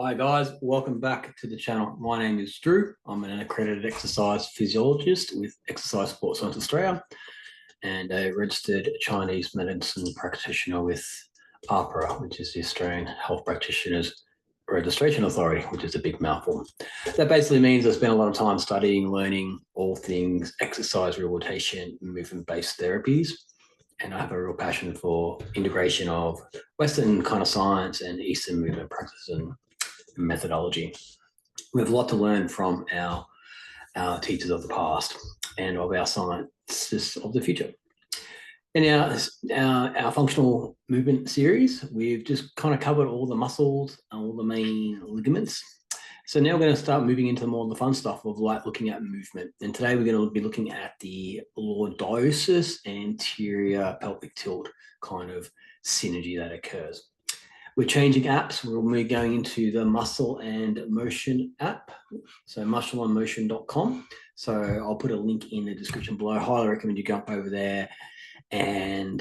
Hi guys, welcome back to the channel. My name is Drew. I'm an accredited exercise physiologist with Exercise Sports Science Australia and a registered Chinese medicine practitioner with AHPRA, which is the Australian Health Practitioners Registration Authority, which is a big mouthful. That basically means I spent a lot of time studying, learning all things exercise rehabilitation, movement-based therapies. And I have a real passion for integration of Western kind of science and Eastern movement practice and methodology. We have a lot to learn from our teachers of the past and of our scientists of the future. In our functional movement series, we've just kind of covered all the muscles and all the main ligaments. So now we're going to start moving into more of the fun stuff of like looking at movement. And today we're going to be looking at the lordosis anterior pelvic tilt kind of synergy that occurs. We're changing apps. We're going into the Muscle and Motion app. So muscleandmotion.com. So I'll put a link in the description below. I highly recommend you go over there and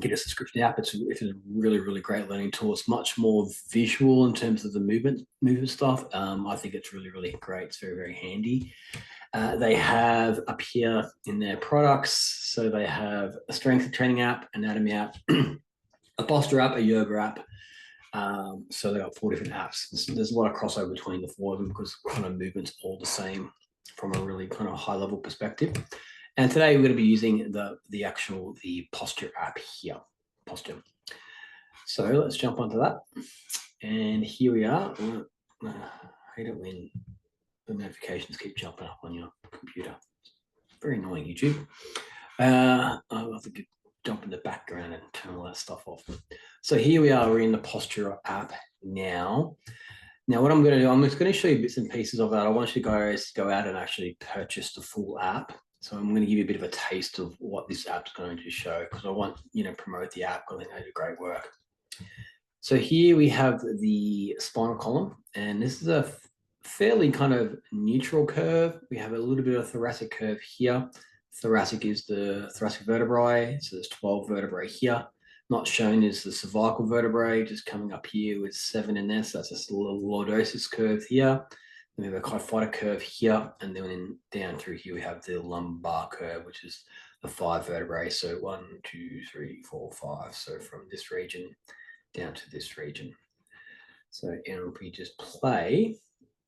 get a subscription app. It's a really, really great learning tool. It's much more visual in terms of the movement stuff. I think it's really, really great. It's very, very handy. They have up here in their products. So they have a strength training app, anatomy app, a posture app, a yoga app. So they got 4 different apps. There's a lot of crossover between the 4 of them because kind of movement's all the same from a really kind of high level perspective. And today we're going to be using the posture app here, posture. So let's jump onto that. And here we are. I hate it when the notifications keep jumping up on your computer. Very annoying, YouTube. I'll have to jump in the background and turn all that stuff off. So here we are, we're in the posture app now. Now what I'm going to do, I'm just going to show you bits and pieces of that. I want you guys to go out and actually purchase the full app. So I'm going to give you a bit of a taste of what this app's going to show because I want, promote the app because I think they do great work. So here we have the spinal column, and this is a fairly kind of neutral curve. We have a little bit of thoracic curve here. Thoracic is the thoracic vertebrae, so there's 12 vertebrae here. Not shown is the cervical vertebrae, just coming up here with 7 in there, so that's just a little lordosis curve here. Then we have a kyphotic curve here, and then down through here we have the lumbar curve, which is the 5 vertebrae. So 1, 2, 3, 4, 5. So from this region down to this region. So if we just play,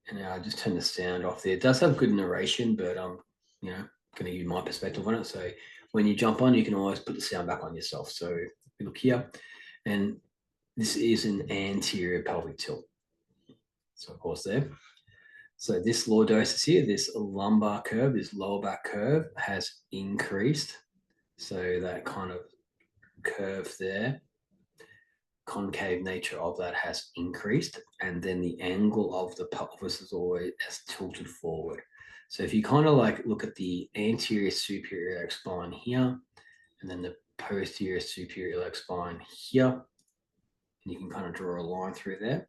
and I just turn the sound off there. It does have good narration, but I'm, going to give you my perspective on it. So when you jump on, you can always put the sound back on yourself. So we look here, and this is an anterior pelvic tilt. So of course there. So this lordosis here, this lumbar curve, this lower back curve has increased. So that kind of curve there, concave nature of that has increased. And then the angle of the pelvis is always as tilted forward. So if you kind of like look at the anterior superior iliac spine here, and then the posterior superior iliac spine here, and you can kind of draw a line through there.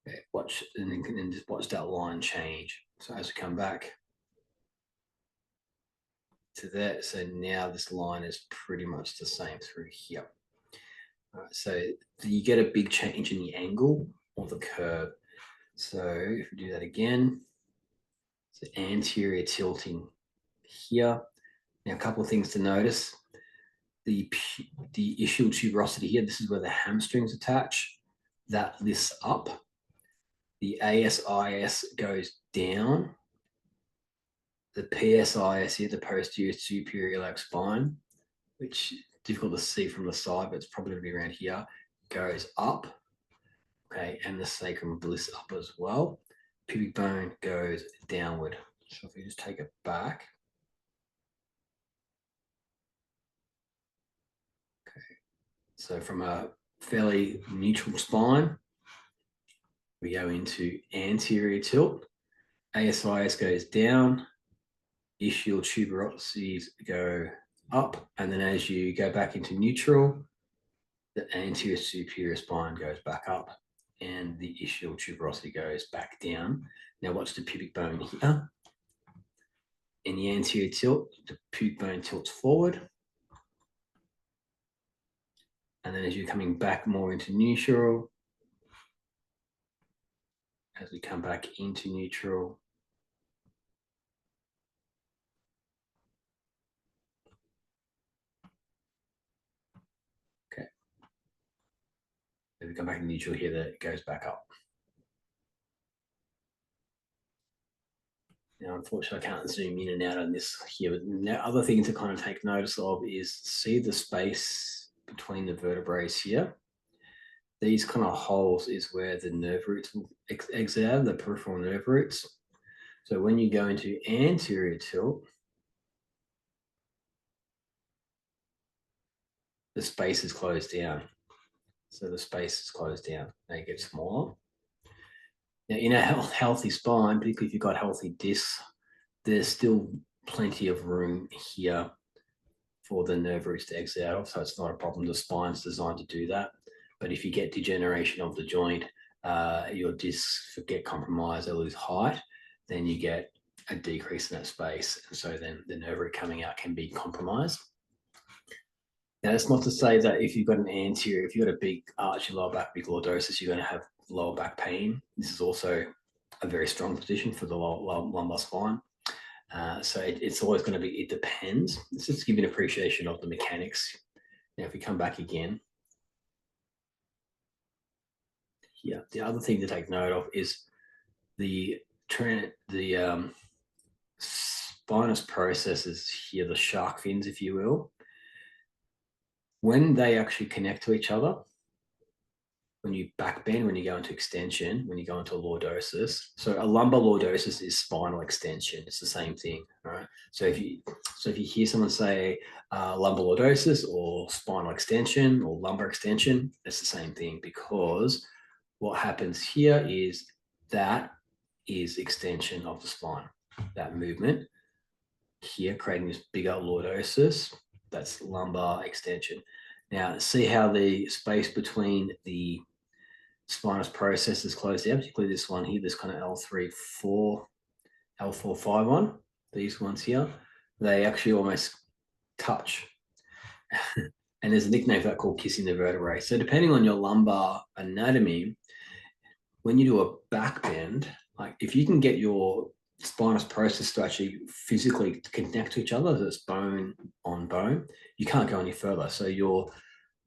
Okay, watch, and then just watch that line change. So as we come back to that, so now this line is pretty much the same through here. All right, so you get a big change in the angle of the curve. So if we do that again, so anterior tilting here. Now a couple of things to notice. The ischial tuberosity here, this is where the hamstrings attach. That lifts up. The ASIS goes down. The PSIS here, the posterior superior iliac spine, which is difficult to see from the side, but it's probably going to be around here, goes up. Okay, and the sacrum lifts up as well. Pubic bone goes downward. So if we just take it back. Okay, so from a fairly neutral spine, we go into anterior tilt. ASIS goes down. Ischial tuberosities go up. And then as you go back into neutral, the anterior superior spine goes back up and the ischial tuberosity goes back down. Now watch the pubic bone here. In the anterior tilt, the pubic bone tilts forward. And then as you're coming back more into neutral, as we come back into neutral. Okay. As we come back to neutral here, that it goes back up. Now, unfortunately, I can't zoom in and out on this here. But the other thing to kind of take notice of is see the space between the vertebrae here. These kind of holes is where the nerve roots will exit out, the peripheral nerve roots. So when you go into anterior tilt, the space is closed down. So the space is closed down. They get smaller. Now, in a healthy spine, particularly if you've got healthy discs, there's still plenty of room here for the nerve roots to exit out of, so it's not a problem. The spine's designed to do that. But if you get degeneration of the joint, your discs get compromised, they lose height, then you get a decrease in that space. And so then the nerve root coming out can be compromised. Now, that's not to say that if you've got an anterior, if you've got a big arch in lower back, big lordosis, you're going to have lower back pain. This is also a very strong position for the lumbar spine. So it's always going to be, it depends. It's just to give you an appreciation of the mechanics. Now, if we come back again, here, the other thing to take note of is the spinous processes here, the shark fins, if you will. When they actually connect to each other, when you back bend, when you go into extension, when you go into lordosis. So a lumbar lordosis is spinal extension. It's the same thing, right? So if you hear someone say lumbar lordosis or spinal extension or lumbar extension, it's the same thing, because what happens here is that is extension of the spine, that movement here, creating this bigger lordosis, that's lumbar extension. Now, see how the space between the spinous process is closed down, particularly this one here, this kind of L4-5 these ones here, they actually almost touch. And there's a nickname for that called kissing the vertebrae. So depending on your lumbar anatomy, when you do a back bend, like if you can get your spinous process to actually physically connect to each other, so it's bone on bone, you can't go any further. So your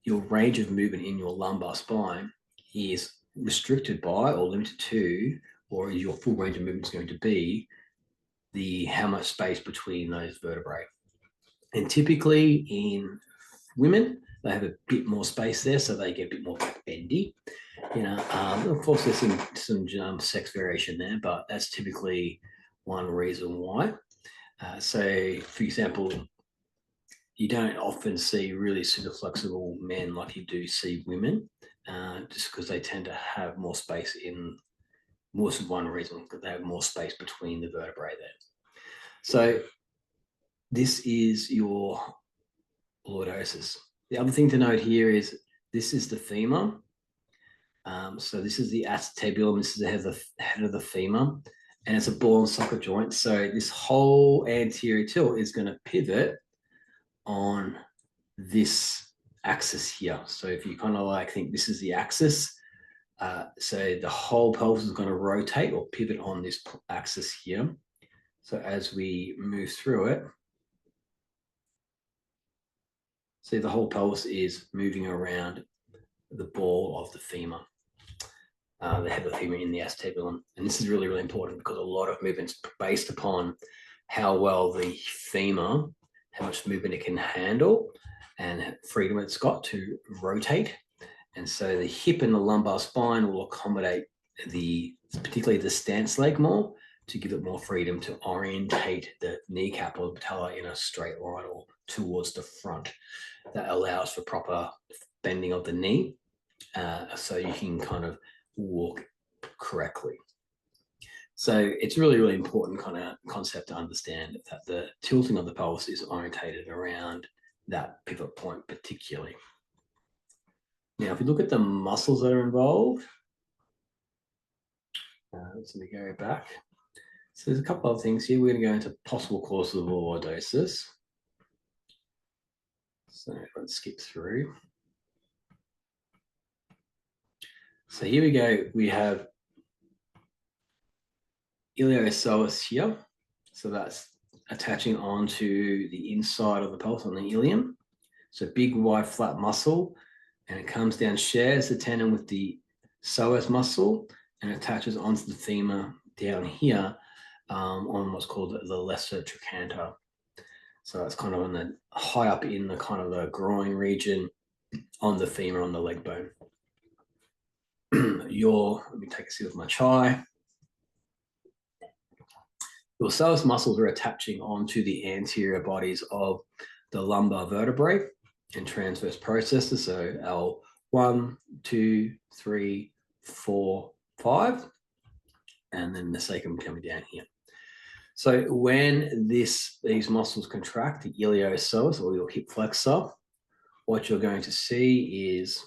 range of movement in your lumbar spine is restricted by or limited to, or your full range of movement is going to be how much space between those vertebrae. And typically in women, they have a bit more space there, so they get a bit more back bendy. Of course, there's some sex variation there, but that's typically one reason why. So, for example, you don't often see really super flexible men like you do see women, just because they tend to have more space in, more than one reason, because they have more space between the vertebrae there. So this is your lordosis. The other thing to note here is this is the femur. So this is the acetabulum, this is the head of the femur, and it's a ball and socket joint. So this whole anterior tilt is going to pivot on this axis here. So if you kind of like think this is the axis, so the whole pelvis is going to rotate or pivot on this axis here. So as we move through it, see the whole pelvis is moving around the ball of the femur, the head of the femur in the acetabulum. And this is really, really important, because a lot of movements based upon how well the femur, how much movement it can handle and freedom it's got to rotate. And so the hip and the lumbar spine will accommodate particularly the stance leg more, to give it more freedom to orientate the kneecap or the patella in a straight line or towards the front. That allows for proper bending of the knee, so you can kind of walk correctly. So it's really, really important kind of concept to understand that the tilting of the pelvis is orientated around that pivot point particularly. Now, if we look at the muscles that are involved, so we go back. So there's a couple of things here. We're going to go into possible causes of lordosis. So let's skip through. So here we go. We have Illiacus here. So that's attaching onto the inside of the pelvis on the ilium. So big, wide, flat muscle, and it comes down, shares the tendon with the psoas muscle, and attaches onto the femur down here on what's called the lesser trochanter. So it's kind of on the high up in the kind of the groin region on the femur on the leg bone. Let me take a sip of my chai. Your psoas muscles are attaching onto the anterior bodies of the lumbar vertebrae and transverse processes. So L1, 2, 3, 4, 5, and then the sacrum coming down here. So when these muscles contract, the iliopsoas or your hip flexor, what you're going to see is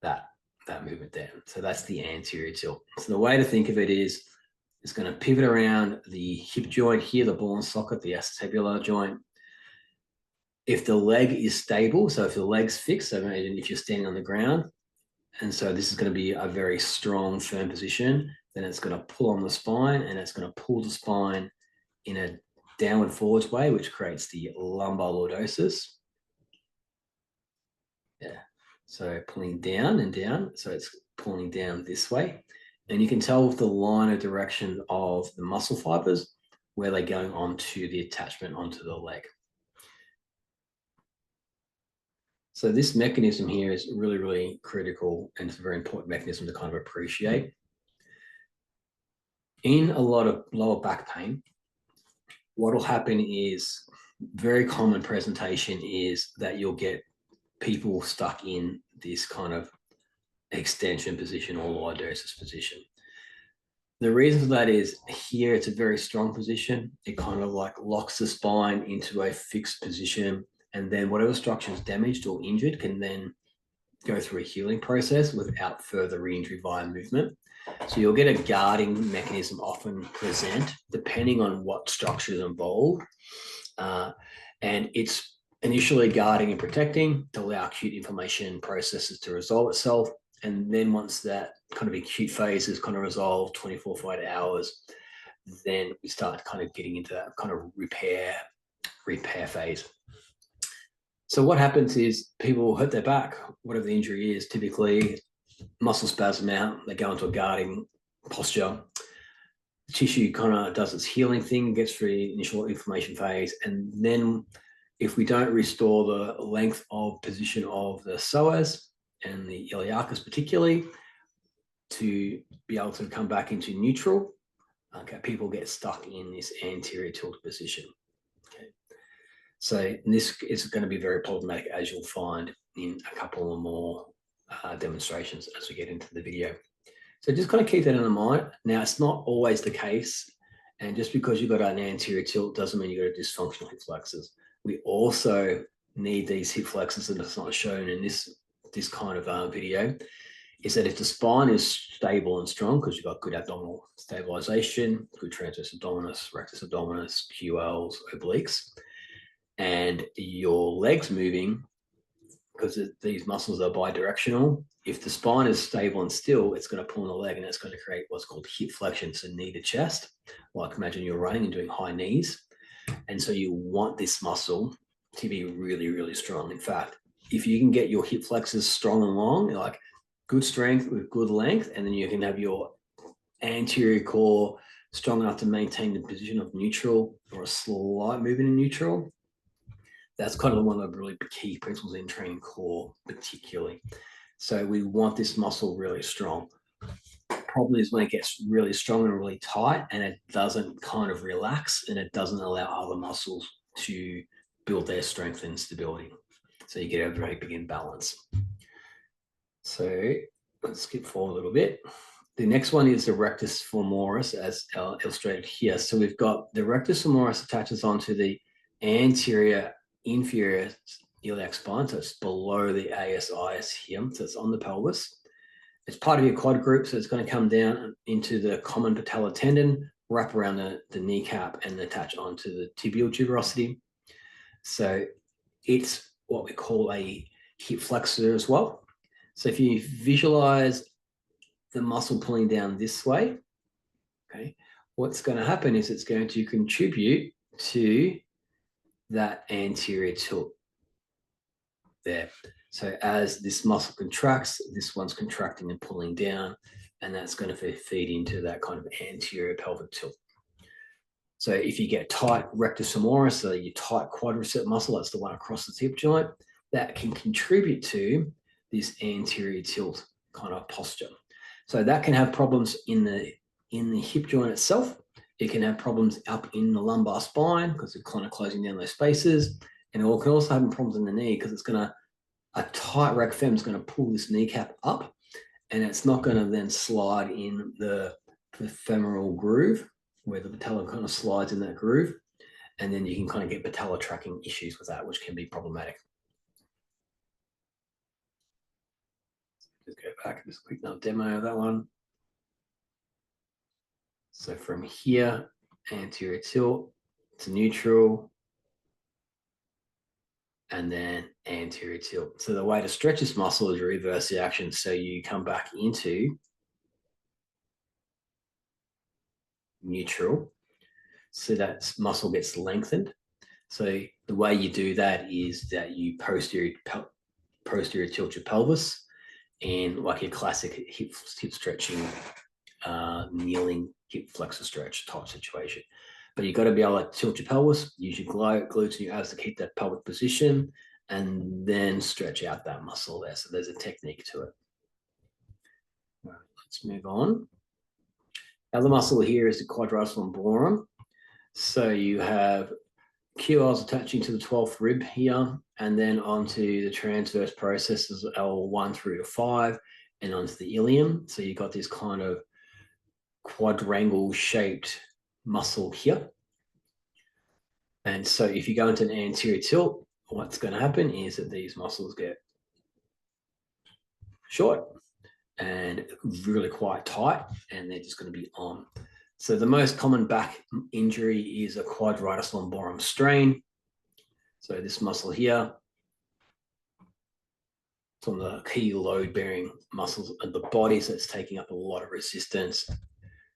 that movement there. So that's the anterior tilt. So the way to think of it is it's going to pivot around the hip joint here, the ball and socket, the acetabular joint. If the leg is stable, so if the leg's fixed, so imagine if you're standing on the ground, and so this is going to be a very strong, firm position, then it's going to pull on the spine and it's going to pull the spine in a downward forwards way, which creates the lumbar lordosis. Yeah. So pulling down and down. So it's pulling down this way. And you can tell with the line of direction of the muscle fibers where they're going onto the attachment onto the leg. So this mechanism here is really, really critical, and it's a very important mechanism to kind of appreciate. In a lot of lower back pain, what will happen is, very common presentation is that you'll get people stuck in this kind of extension position or lordosis position. The reason for that is here it's a very strong position. It kind of like locks the spine into a fixed position, and then whatever structure is damaged or injured can then go through a healing process without further re-injury via movement. So you'll get a guarding mechanism often present depending on what structure is involved. And it's initially guarding and protecting to allow acute inflammation processes to resolve itself. And then once that kind of acute phase is kind of resolved, 24 to 48 hours, then we start kind of getting into that kind of repair phase. So what happens is people hurt their back, whatever the injury is, typically muscle spasm out, they go into a guarding posture. The tissue kind of does its healing thing, gets through the initial inflammation phase, and then if we don't restore the length of position of the psoas and the iliacus particularly to be able to come back into neutral, okay, people get stuck in this anterior tilt position. Okay, so this is going to be very problematic, as you'll find in a couple or more demonstrations as we get into the video. So just kind of keep that in mind. Now, it's not always the case, and just because you've got an anterior tilt doesn't mean you've got a dysfunctional hip flexors. We also need these hip flexors, and it's not shown in this kind of video, is that if the spine is stable and strong, because you've got good abdominal stabilization, good transverse abdominis, rectus abdominis, QLs, obliques, and your legs moving, because these muscles are bidirectional, if the spine is stable and still, it's going to pull on the leg and it's going to create what's called hip flexion, so knee to chest. Like imagine you're running and doing high knees. And so you want this muscle to be really, really strong. In fact, if you can get your hip flexors strong and long, like good strength with good length, and then you can have your anterior core strong enough to maintain the position of neutral or a slight movement in neutral, that's kind of one of the really key principles in training core particularly. So we want this muscle really strong. Problem is when it gets really strong and really tight and it doesn't kind of relax and it doesn't allow other muscles to build their strength and stability. So you get a very big imbalance. So let's skip forward a little bit. The next one is the rectus femoris, as illustrated here. So we've got the rectus femoris attaches onto the anterior inferior iliac spine, so it's below the ASIS here, so it's on the pelvis. It's part of your quad group, so it's going to come down into the common patellar tendon, wrap around the kneecap, and attach onto the tibial tuberosity. So it's what we call a hip flexor as well. So if you visualize the muscle pulling down this way, Okay, what's going to happen is it's going to contribute to that anterior tilt there. So as this muscle contracts, this one's contracting and pulling down, and that's going to feed into that kind of anterior pelvic tilt. So if you get tight rectus femoris, so your tight quadricep muscle, that's the one across the hip joint, that can contribute to this anterior tilt kind of posture. So that can have problems in the hip joint itself. It can have problems up in the lumbar spine because it's kind of closing down those spaces. And it can also have problems in the knee because a tight rec fem is going to pull this kneecap up, and it's not going to then slide in the femoral groove where the patella kind of slides in that groove. And then you can kind of get patella tracking issues with that, which can be problematic. Just go back, just a quick little demo of that one. So from here, anterior tilt to neutral, and then anterior tilt. So the way to stretch this muscle is reverse the action. So you come back into neutral, so that muscle gets lengthened. So the way you do that is that you posterior tilt your pelvis, and like your classic hip stretching, kneeling hip flexor stretch type situation. But you've got to be able to tilt your pelvis, use your glutes and your abs to keep that pelvic position, and then stretch out that muscle there. So there's a technique to it. All right, let's move on. Now the muscle here is the quadratus lumborum. So you have QLs attaching to the 12th rib here, and then onto the transverse processes L1 through to 5, and onto the ilium. So you've got this kind of quadrangle shaped muscle here. And so if you go into an anterior tilt, what's going to happen is that these muscles get short and really quite tight, and they're just going to be on. So the most common back injury is a quadratus lumborum strain. So this muscle here, it's on the key load-bearing muscles of the body, so it's taking up a lot of resistance.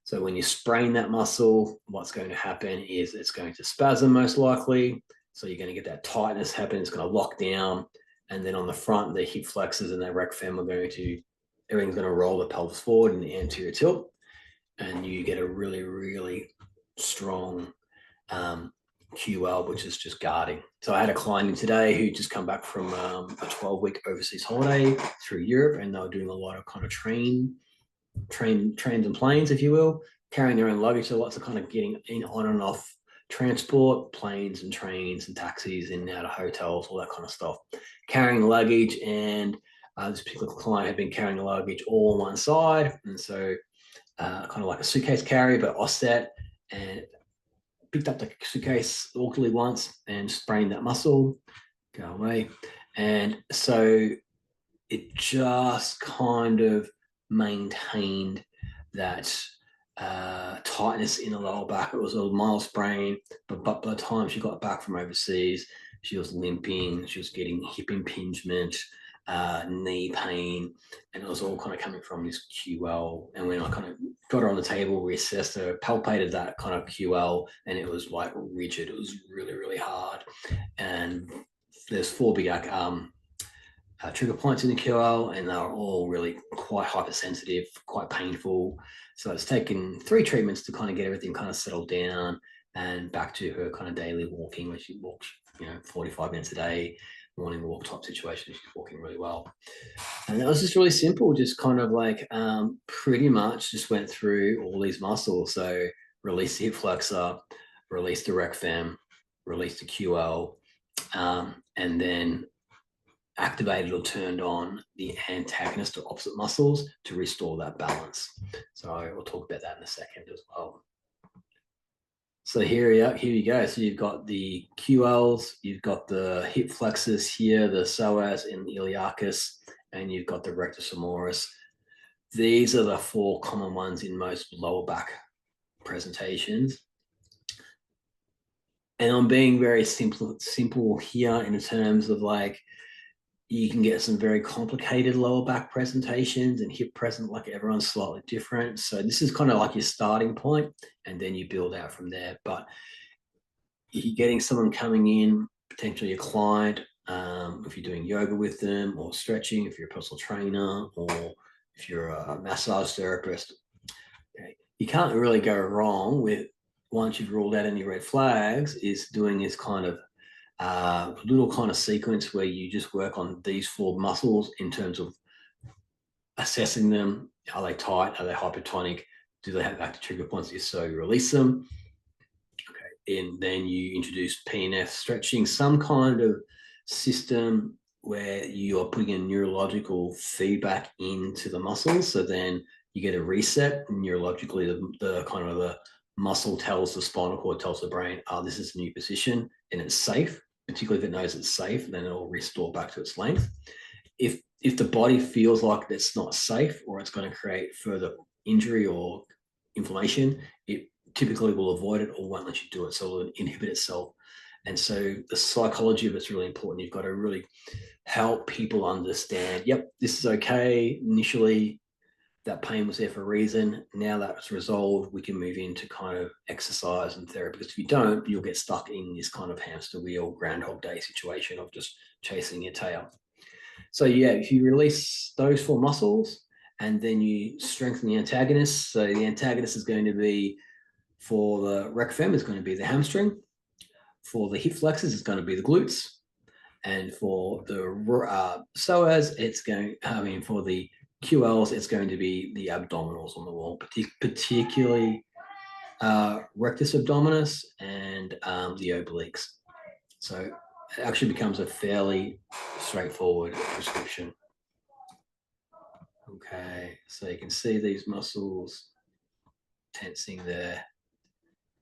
So when you sprain that muscle, what's going to happen is it's going to spasm most likely. So you're going to get that tightness happen. It's going to lock down. And then on the front, the hip flexors and that rec fem are everything's going to roll the pelvis forward in the anterior tilt. And you get a really, really strong QL, which is just guarding. So I had a client in today who just come back from a 12-week overseas holiday through Europe, and they were doing a lot of kind of trains and planes, if you will, carrying their own luggage. So lots of kind of getting in, on and off transport, planes and trains and taxis in and out of hotels, all that kind of stuff. Carrying luggage, and this particular client had been carrying the luggage all on one side, and so kind of like a suitcase carry, but offset, and picked up the suitcase awkwardly once and sprained that muscle, go away. And so it just kind of maintained that tightness in the lower back. It was a mild sprain, but by the time she got back from overseas, she was limping, she was getting hip impingement, knee pain, and it was all kind of coming from this QL. And when I kind of got her on the table, we assessed her, palpated that kind of QL, and it was like rigid. It was really, really hard. And there's 4 big trigger points in the QL, and they were all really quite hypersensitive, quite painful. So it's taken 3 treatments to kind of get everything kind of settled down and back to her kind of daily walking, where she walks, 45 minutes a day, morning walk type situation. She's walking really well. And that was just really simple, just kind of like pretty much just went through all these muscles. So release the hip flexor, release the rec fem, release the QL, and then activated or turned on the antagonist or opposite muscles to restore that balance. So we'll talk about that in a second as well. So here you go. So you've got the QLs, you've got the hip flexors here, the Psoas and the Illiacus, and you've got the rectus femoris. These are the 4 common ones in most lower back presentations. And I'm being very simple here in terms of like, you can get some very complicated lower back presentations and hip present, like everyone's slightly different. So this is kind of like your starting point, and then you build out from there. But you're getting someone coming in, potentially a client, if you're doing yoga with them or stretching, if you're a personal trainer, or if you're a massage therapist, okay, you can't really go wrong with, once you've ruled out any red flags, is doing this kind of little kind of sequence where you just work on these 4 muscles in terms of assessing them. Are they tight? Are they hypertonic? Do they have active trigger points? If so, you release them. Okay, and then you introduce PNF stretching, some kind of system where you are putting a neurological feedback into the muscles. So then you get a reset neurologically. The kind of the muscle tells the spinal cord, tells the brain, oh, this is a new position and it's safe. Particularly if it knows it's safe, then it'll restore back to its length. If the body feels like it's not safe or it's going to create further injury or inflammation, it typically will avoid it or won't let you do it. So it'll inhibit itself. And so the psychology of it's really important. You've got to really help people understand, yep, this is okay. Initially, that pain was there for a reason. Now that's resolved, we can move into kind of exercise and therapy. Because if you don't, you'll get stuck in this kind of hamster wheel, Groundhog Day situation of just chasing your tail. So yeah, if you release those 4 muscles and then you strengthen the antagonist, so the antagonist is going to be, for the rec fem, is going to be the hamstring. For the hip flexors, it's going to be the glutes. And for the psoas, it's going, for the QLs, it's going to be the abdominals on the wall, particularly rectus abdominis and the obliques. So it actually becomes a fairly straightforward prescription. Okay, so you can see these muscles tensing there,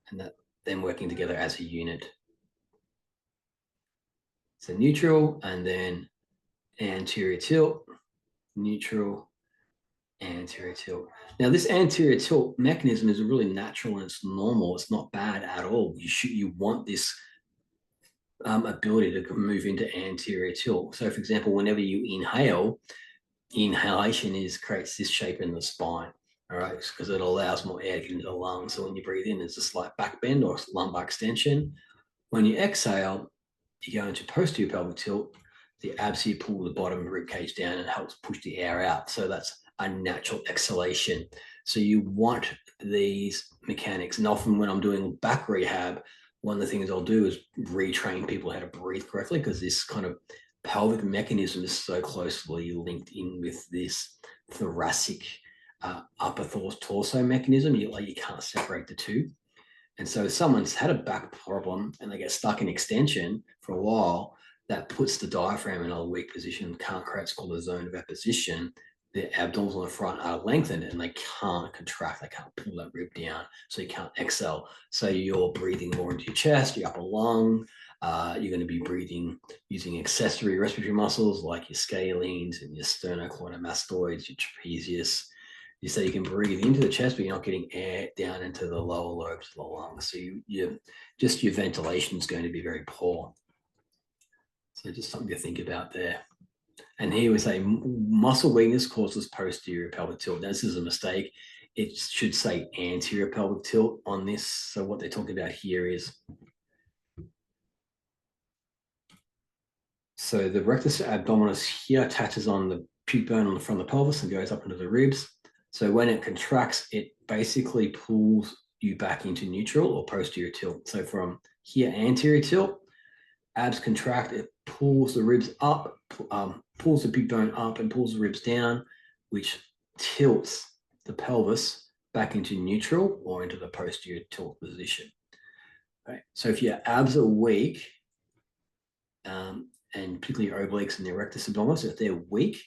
and that then working together as a unit. So neutral, and then anterior tilt, neutral, anterior tilt. Now, this anterior tilt mechanism is really natural and it's normal. It's not bad at all. You want this ability to move into anterior tilt. So, for example, whenever you inhale, inhalation creates this shape in the spine. All right, because it allows more air to get into the lungs. So when you breathe in, there's a slight back bend or lumbar extension. When you exhale, you go into posterior pelvic tilt. The abs here pull the bottom of the rib cage down and helps push the air out. So that's a natural exhalation. So you want these mechanics. And often when I'm doing back rehab, one of the things I'll do is retrain people how to breathe correctly, because this kind of pelvic mechanism is so closely linked in with this thoracic upper torso mechanism. You can't separate the two. And so if someone's had a back problem and they get stuck in extension for a while, that puts the diaphragm in a weak position, can't create, it's called a zone of apposition. The abdominals on the front are lengthened and they can't contract, they can't pull that rib down, so you can't exhale. So you're breathing more into your chest, your upper lung. You're going to be breathing using accessory respiratory muscles like your scalenes and your sternocleidomastoids, your trapezius. So you can breathe into the chest, but you're not getting air down into the lower lobes of the lungs. So your ventilation is going to be very poor. So just something to think about there. And here we say muscle weakness causes posterior pelvic tilt. Now, this is a mistake. It should say anterior pelvic tilt on this. So what they're talking about here is, so the rectus abdominis here attaches on the pubic bone on the front of the pelvis and goes up into the ribs. So when it contracts, it basically pulls you back into neutral or posterior tilt. So from here, anterior tilt, abs contract, it pulls the ribs up, pulls the big bone up and pulls the ribs down, which tilts the pelvis back into neutral or into the posterior tilt position. Okay. So if your abs are weak, and particularly your obliques and the rectus abdominis, if they're weak,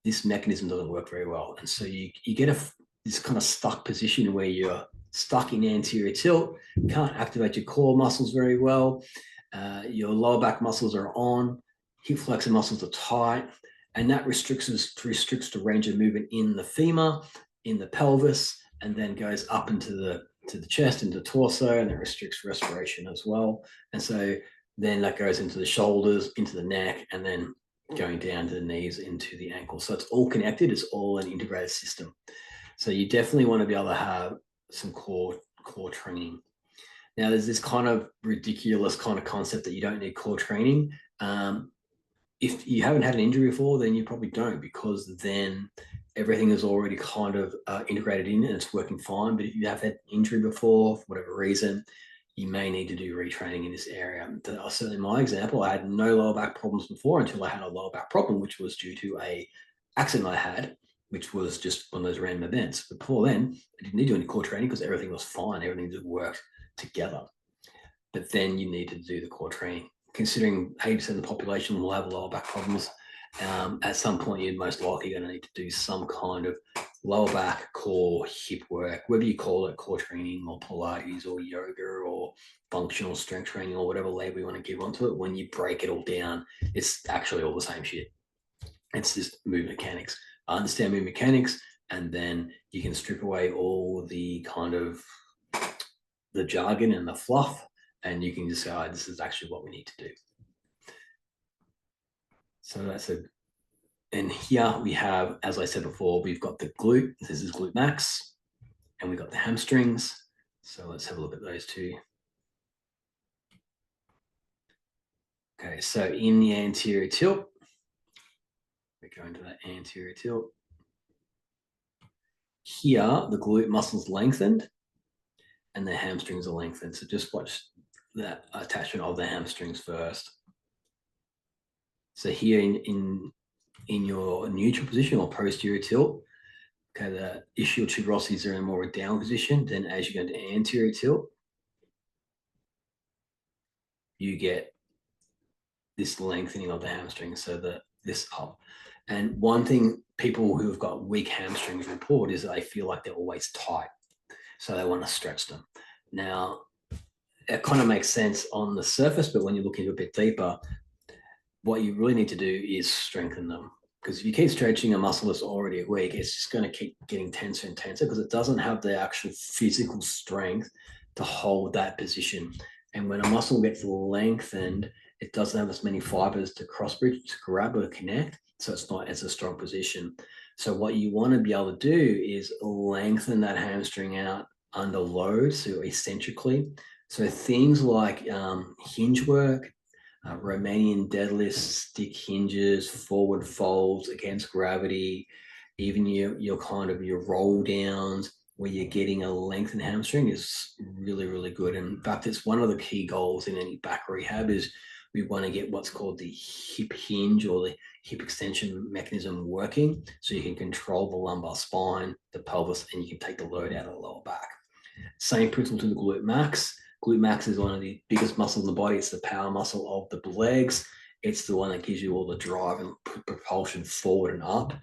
this mechanism doesn't work very well. And so you get this kind of stuck position where you're stuck in anterior tilt, can't activate your core muscles very well. Your lower back muscles are on, hip flexor muscles are tight, and that restricts the range of movement in the femur, in the pelvis, and then goes up into the chest, into the torso, and it restricts respiration as well. And so then that goes into the shoulders, into the neck, and then going down to the knees into the ankle. So it's all connected. It's all an integrated system. So you definitely want to be able to have some core training. Now, there's this kind of ridiculous kind of concept that you don't need core training. If you haven't had an injury before, then you probably don't, because then everything is already kind of integrated in and it's working fine. But if you have had injury before, for whatever reason, you may need to do retraining in this area. Certainly, in my example, I had no lower back problems before until I had a lower back problem, which was due to a accident I had, which was just one of those random events. But before then, I didn't need to do any core training because everything was fine. Everything just worked together. But then you need to do the core training. Considering 80% of the population will have lower back problems, at some point you're most likely going to need to do some kind of lower back, core, hip work, whether you call it core training or Pilates or yoga or functional strength training or whatever label you want to give onto it. When you break it all down, it's actually all the same shit. It's just movement mechanics. I understand movement mechanics, and then you can strip away all the kind of the jargon and the fluff, and you can just say, oh, this is actually what we need to do. So that's a, and here we have, as I said before, we've got the glute. This is glute max, and we've got the hamstrings. So let's have a look at those two. Okay, so in the anterior tilt, we go into that anterior tilt. Here, the glute muscles lengthened and the hamstrings are lengthened. So just watch that attachment of the hamstrings first. So here in your neutral position or posterior tilt, okay, the ischial tuberosities are in more a down position. Then as you go into anterior tilt, you get this lengthening of the hamstring, so that this up. And one thing people who have got weak hamstrings report is that they feel like they're always tight. So they want to stretch them. Now, it kind of makes sense on the surface, but when you look into a bit deeper, what you really need to do is strengthen them. Because if you keep stretching a muscle that's already weak, it's just going to keep getting tenser and tenser because it doesn't have the actual physical strength to hold that position. And when a muscle gets lengthened, it doesn't have as many fibers to cross bridge, to grab or connect. So it's not as a strong position. So what you want to be able to do is lengthen that hamstring out under load, so eccentrically. So things like hinge work, Romanian deadlifts, stick hinges, forward folds against gravity, even your kind of your roll downs where you're getting a lengthened hamstring is really, really good. And in fact, it's one of the key goals in any back rehab is we want to get what's called the hip hinge or the hip extension mechanism working so you can control the lumbar spine, the pelvis, and you can take the load out of the lower back. Same principle to the glute max. Glute max is one of the biggest muscles in the body. It's the power muscle of the legs. It's the one that gives you all the drive and propulsion forward and up.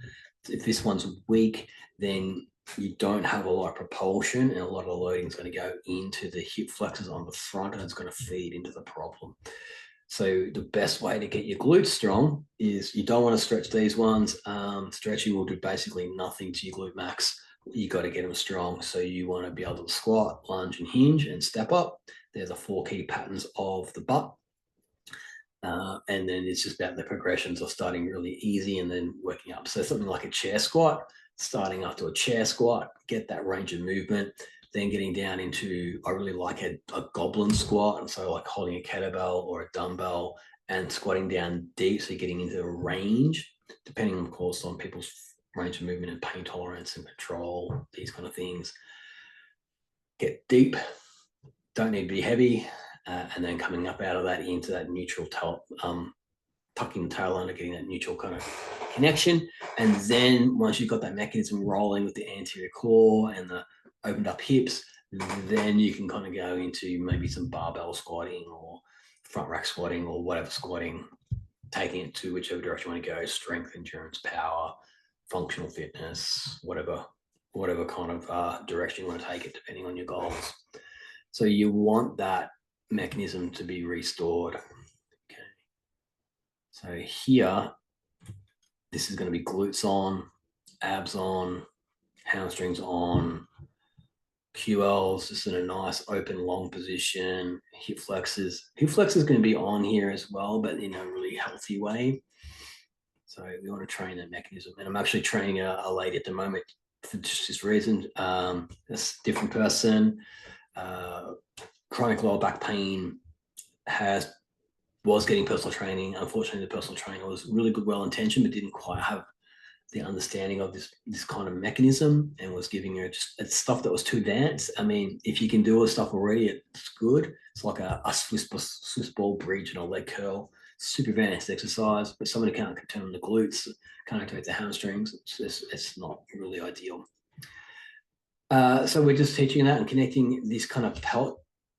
If this one's weak, then you don't have a lot of propulsion and a lot of the loading is going to go into the hip flexors on the front and it's going to feed into the problem. So the best way to get your glutes strong is you don't want to stretch these ones. Stretching will do basically nothing to your glute max. You got to get them strong. So you want to be able to squat, lunge, and hinge and step up. There's the 4 key patterns of the butt. And then it's just about the progressions of starting really easy and then working up. So something like a chair squat, starting after a chair squat, get that range of movement, then getting down into, I really like a goblin squat. And so like holding a kettlebell or a dumbbell and squatting down deep. So you're getting into a range, depending of course on people's range of movement and pain tolerance and control, these kind of things. Get deep, don't need to be heavy, and then coming up out of that into that neutral tail, tucking the tail under, getting that neutral kind of connection. And then once you've got that mechanism rolling with the anterior core and the opened up hips, then you can kind of go into maybe some barbell squatting or front rack squatting or whatever squatting, taking it to whichever direction you want to go, strength, endurance, power, functional fitness, whatever kind of direction you want to take it, depending on your goals. So you want that mechanism to be restored. Okay. So here, this is going to be glutes on, abs on, hamstrings on, QLs just in a nice open long position, hip flexors. Hip flexors going to be on here as well, but in a really healthy way. So we want to train that mechanism. And I'm actually training a lady at the moment for just this reason. This different person, chronic lower back pain, was getting personal training. Unfortunately, the personal trainer was really good, well-intentioned, but didn't quite have the understanding of this kind of mechanism, and was giving her just stuff that was too advanced. I mean, if you can do all this stuff already, it's good. It's like a Swiss ball bridge and a leg curl, super advanced exercise. But somebody can't turn on the glutes, can't activate the hamstrings. It's not really ideal. So we're just teaching that, and connecting this kind of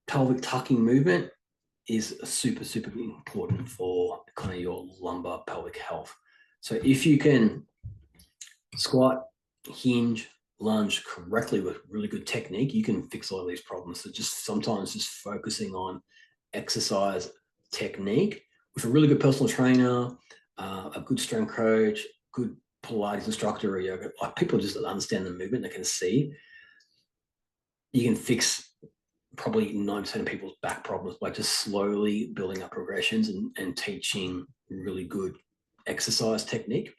pelvic tucking movement is super, super important for kind of your lumbar pelvic health. So if you can squat, hinge, lunge correctly with really good technique, you can fix all of these problems. So just sometimes just focusing on exercise technique with a really good personal trainer, a good strength coach, good Pilates instructor or yoga, like people just understand the movement, they can see. You can fix probably 90% of people's back problems by just slowly building up progressions and teaching really good exercise technique.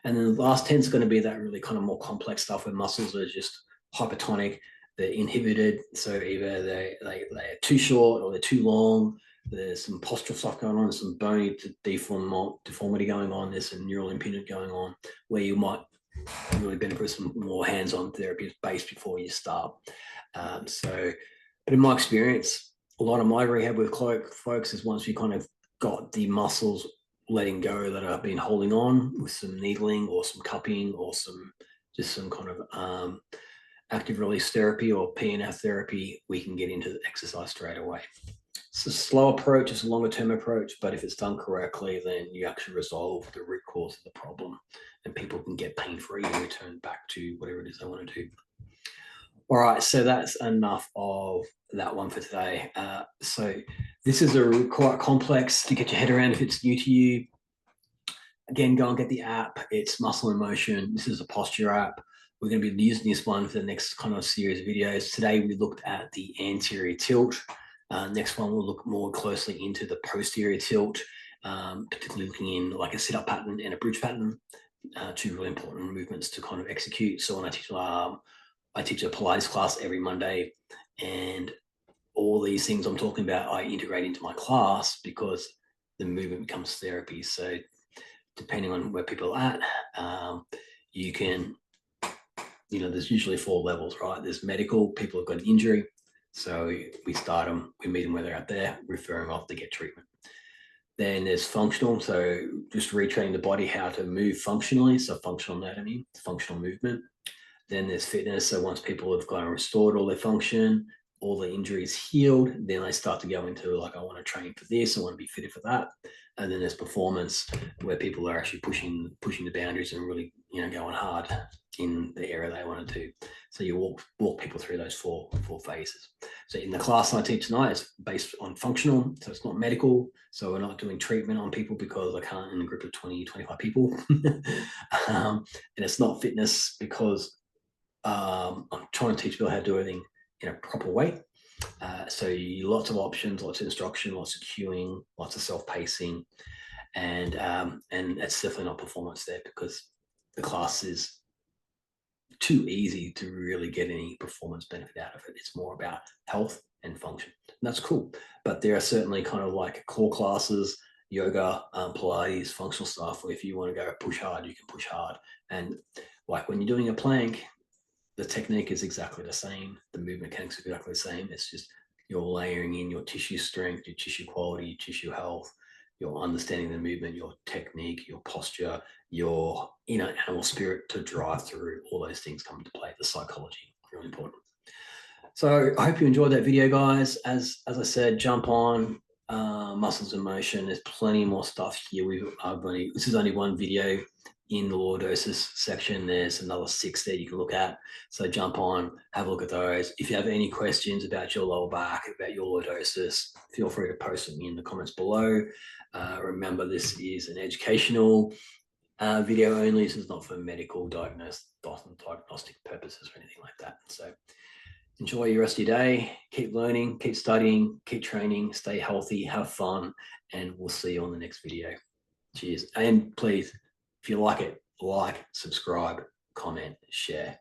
And then the last 10 is going to be that really kind of more complex stuff where muscles are just hypertonic, they're inhibited. So either they're too short or they're too long. There's some postural stuff going on, some bony deformity going on. There's some neural impingement going on where you might really benefit some more hands-on therapy based before you start. But in my experience, a lot of my rehab with folks is once we kind of got the muscles letting go that have been holding on with some needling or some cupping or some kind of active release therapy or PNF therapy, we can get into the exercise straight away. It's a slow approach, it's a longer term approach, but if it's done correctly, then you actually resolve the root cause of the problem and people can get pain-free and return back to whatever it is they want to do. All right, so that's enough of that one for today. So this is quite complex to get your head around if it's new to you. Again, go and get the app. It's Muscle in Motion. This is a posture app. We're going to be using this one for the next kind of series of videos. Today, we looked at the anterior tilt. Next one, we'll look more closely into the posterior tilt, particularly looking in like a sit-up pattern and a bridge pattern, two really important movements to kind of execute. So when I teach a Pilates class every Monday, and all these things I'm talking about, I integrate into my class because the movement becomes therapy. So depending on where people are at, you can, there's usually 4 levels, right? There's medical, people have got an injury. So we start them, we meet them where they're at there, refer them off to get treatment. Then there's functional, so just retraining the body how to move functionally. So functional anatomy, functional movement. Then there's fitness. So once people have kind of restored all their function, all the injuries healed, then they start to go into like, I want to train for this, I want to be fitted for that. And then there's performance, where people are actually pushing the boundaries and really, going hard in the area they want to do. So you walk people through those four phases. So in the class I teach tonight, it's based on functional, so it's not medical. So we're not doing treatment on people because I can't in a group of 20, 25 people. And it's not fitness because I'm trying to teach people how to do everything in a proper way. So lots of options, lots of instruction, lots of cueing, lots of self-pacing, and it's definitely not performance there because the class is too easy to really get any performance benefit out of it. It's more about health and function, and that's cool. But there are certainly kind of like core classes, yoga, Pilates, functional stuff, where if you want to go push hard, you can push hard. And like when you're doing a plank, the technique is exactly the same. The movement mechanics are exactly the same. It's just you're layering in your tissue strength, your tissue quality, your tissue health, your understanding the movement, your technique, your posture, your animal spirit to drive through. All those things come into play. The psychology, really important. So I hope you enjoyed that video, guys. As I said, jump on Muscles in Motion. There's plenty more stuff here. This is only one video in the lordosis section. There's another 6 there you can look at. So jump on, have a look at those. If you have any questions about your lower back, about your lordosis, feel free to post them in the comments below. Remember, this is an educational video only. This is not for medical diagnostic purposes or anything like that. So enjoy your rest of your day. Keep learning, keep studying, keep training, stay healthy, have fun, and we'll see you on the next video. Cheers. And please If you like it, like, subscribe, comment, share.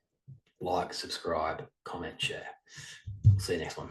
Like, subscribe, comment, share. See you next one.